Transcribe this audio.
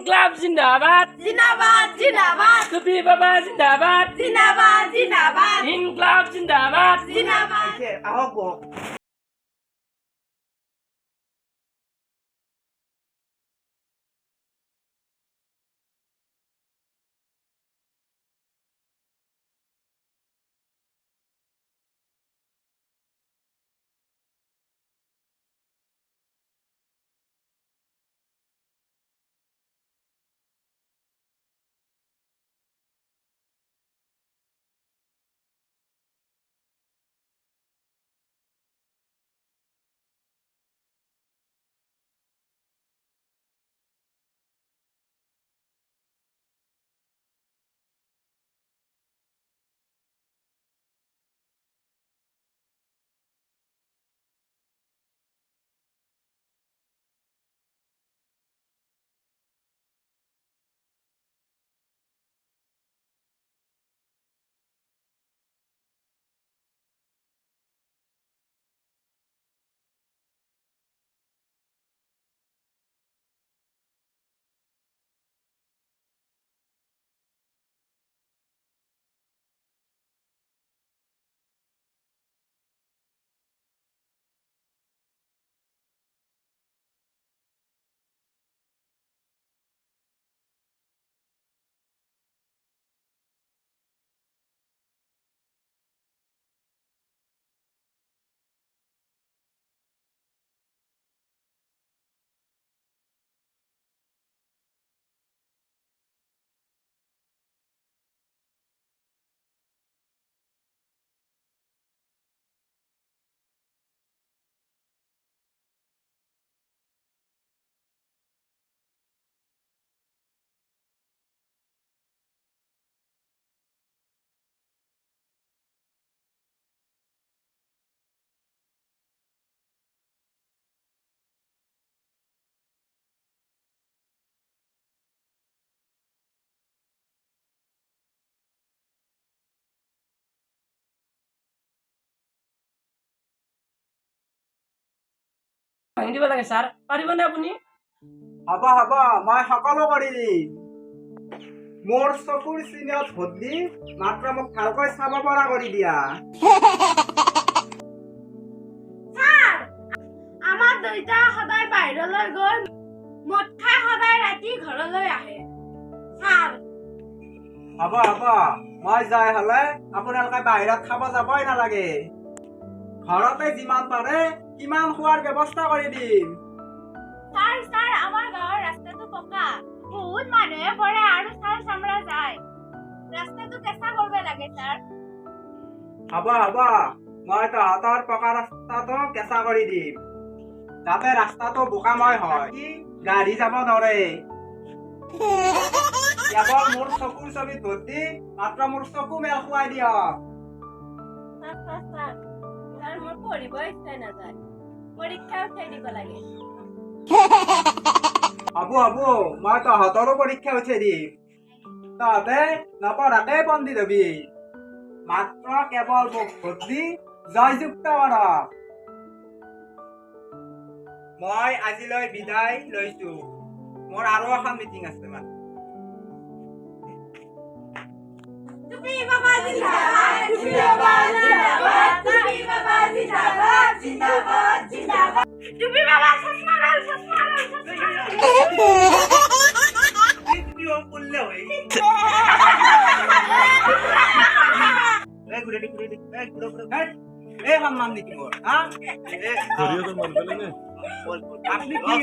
ইনকলাব জিন্দাবাদ জিন্দাবাদ জিন্দাবাদ টুপি বাবা জিন্দাবাদ জিন্দাবাদ জিন্দাবাদ ইনকলাব জিন্দাবাদ জিন্দাবাদ আহক ভাঙি দিব লাগে স্যার পাৰিবনে আপুনি হব হব মই সকলো কৰি দিম মোৰ চকুৰ চিনত ভোট দি মাত্ৰ মোক ভালকৈ চাব পৰা কৰি দিয়া স্যাৰ আমাৰ দুইটা সদায় বাহিৰলৈ গৈ মদ খাই সদায় ৰাতি ঘৰলৈ আহে স্যাৰ হব হব মই যাই হলে আপোনালোকে বাহিৰত খাব যাবই নালাগে ঘৰতে যিমান পাৰে কিমান খোৱাৰ ব্যৱস্থা কৰি দিম স্যাৰ স্যাৰ আমাৰ গাঁৱৰ ৰাস্তাটো পকা বহুত মানুহে পৰে আৰু ছাল চামৰা যায় ৰাস্তাটো কেঁচা কৰিব লাগে স্যাৰ হব হব মই তহঁতৰ পকা ৰাস্তাটো কেঁচা কৰি দিম যাতে ৰাস্তাটো বোকাময় হয় কি গাড়ী যাব নোৱাৰে কেৱল মোৰ চকুৰ ছবিত ভোট দি মাত্ৰ মোৰ চকু মেল খুৱাই দিয়ক স্যাৰ মোৰ পঢ়িব ইচ্ছা নাযায় পৰীক্ষা উঠাই দিব লাগে হব হব মই তহঁতৰো পৰীক্ষা উঠাই দিম তহঁতে নপঢ়াকে বন দি দিবি মাত্ৰ কেৱল মোক ভোট দি জয়যুক্ত কৰক মই আজিলৈ বিদায় লৈছো মোৰ আৰু এখন মিটিং আছে মানে টুপি বাবা জিন্দাবাদ টুপি বাবা জিন্দাবাদ টুপি বাবা জিন্দাবাদ জিন্দাবাদ জিন্দাবাদ টুপি বাবা চশমা লাল এই সন্মান নেকি মোৰ আপনি কি